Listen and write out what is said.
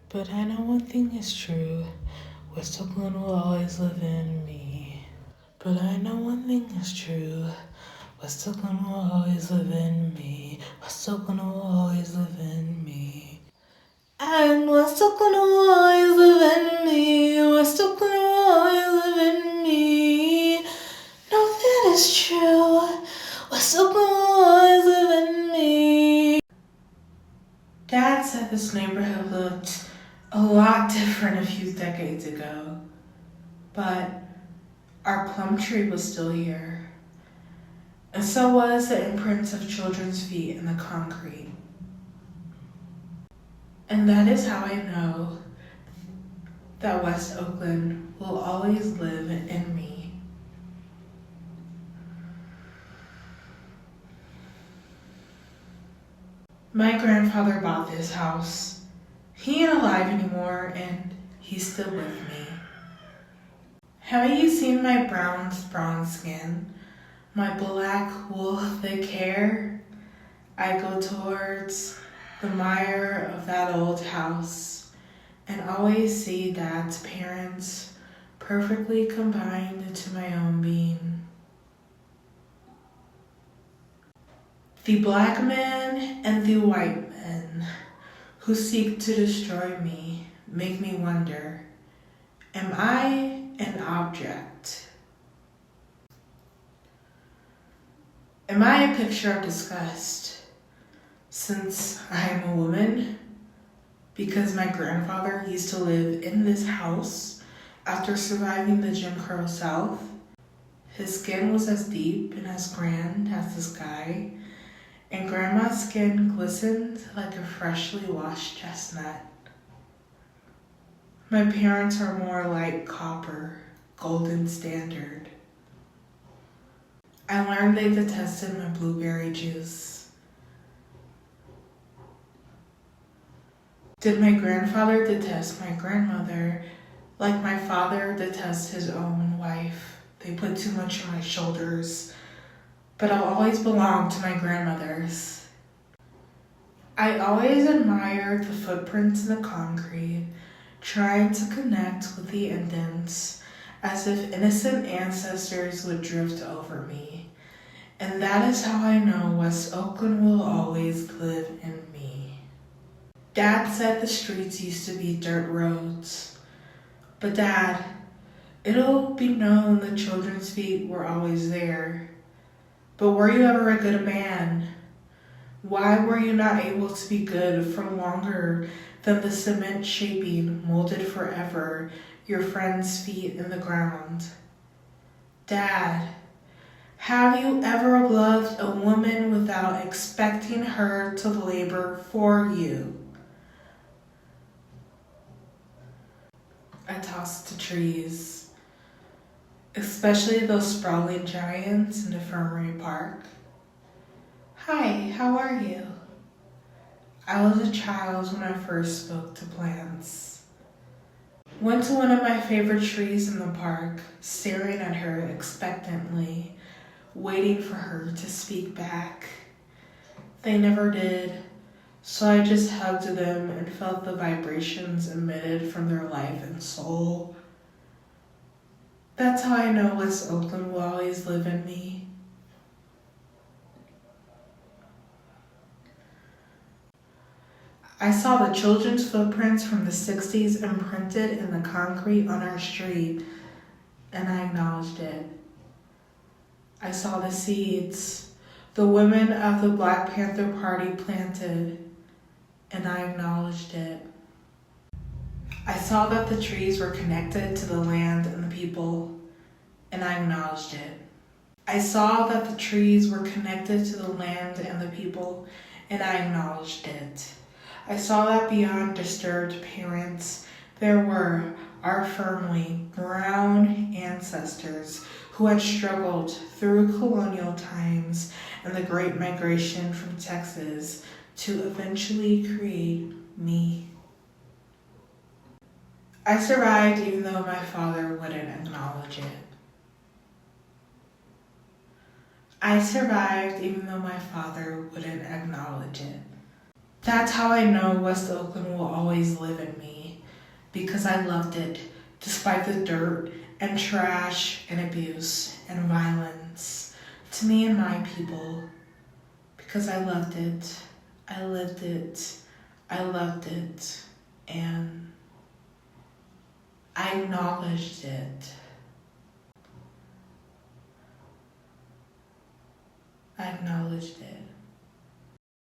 But I know one thing is true, West Oakland will always live in me. But I know one thing is true, West Oakland will always live in me. West Oakland will always live in me. And West Oakland will always live in me. West Oakland will always live in me. No, that is true. West Oakland will always live in me. Dad said this neighborhood looked a lot different a few decades ago, but our plum tree was still here, and so was the imprints of children's feet in the concrete. And that is how I know that West Oakland will always live in me. My grandfather bought this house. He ain't alive anymore, and he's still with me. Haven't you seen my brown skin? My black wool thick hair? I go towards the mire of that old house and always see Dad's parents perfectly combined into my own being. The black men and the white men who seek to destroy me make me wonder, am I an object? Am I a picture of disgust since I am a woman? Because my grandfather used to live in this house after surviving the Jim Crow South. His skin was as deep and as grand as the sky, and Grandma's skin glistened like a freshly washed chestnut. My parents are more like copper, golden standard. I learned they detested my blueberry juice. Did my grandfather detest my grandmother like my father detests his own wife? They put too much on my shoulders, but I'll always belong to my grandmothers. I always admired the footprints in the concrete, trying to connect with the indents as if innocent ancestors would drift over me. And that is how I know West Oakland will always live in me. Dad said the streets used to be dirt roads. But Dad, it'll be known the children's feet were always there. But were you ever a good man? Why were you not able to be good for longer than the cement shaping molded forever your friend's feet in the ground? Dad, have you ever loved a woman without expecting her to labor for you? I tossed to trees, especially those sprawling giants in Infirmary Park. Hi, how are you? I was a child when I first spoke to plants. Went to one of my favorite trees in the park, staring at her expectantly, waiting for her to speak back. They never did, so I just hugged them and felt the vibrations emitted from their life and soul. That's how I know West Oakland will always live in me. I saw the children's footprints from the 60s imprinted in the concrete on our street, and I acknowledged it. I saw the seeds the women of the Black Panther Party planted, and I acknowledged it. I saw that the trees were connected to the land and the people, and I acknowledged it. I saw that the trees were connected to the land and the people, and I acknowledged it. I saw that beyond disturbed parents, there were our firmly brown ancestors who had struggled through colonial times and the Great Migration from Texas to eventually create me. I survived even though my father wouldn't acknowledge it. I survived even though my father wouldn't acknowledge it. That's how I know West Oakland will always live in me. because I loved it, despite the dirt and trash and abuse and violence to me and my people, because I loved it, I lived it, I loved it, and I acknowledged it. I acknowledged it.